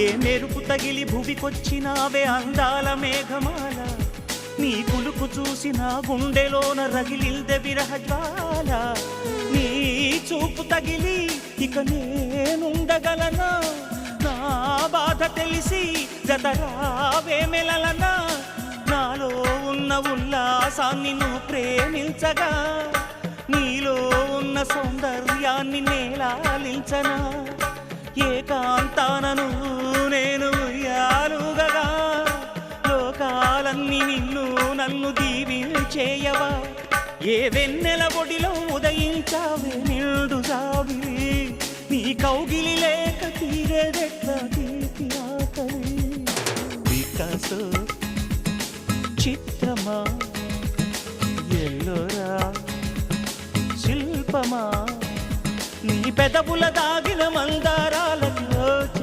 ఏ మెరుపు తగిలి భువికొచ్చినావే అందాల మేఘమాల, నీ కులుకు చూసిన గుండెలోన రగిలిల్దె విరహ జ్వాల. నీ చూపు తగిలి ఇక నేనుండగలనా, నా బాధ తెలిసి జతరావే మెలలనా. నాలో ఉన్న ఉల్లాసాన్ని నువ్వు ప్రేమించగా, నీలో ఉన్న సౌందర్యాన్ని నేలాలించనా. ఏకాంతానను నేను ఉయ్యాలుగగా, లోకాలన్నీ నిన్ను నన్ను దీవించేయవా. ఏ వెన్నెల ఒడిలో ఉదయించావే నిండు జాబిలి, నీ కౌగిలి లేక తీరేదెట్లా తీపి ఆకలి. వికాసో చిత్రమా ఎల్లోరా శిల్పమా, నీ పెదవుల దాగిన మందారాల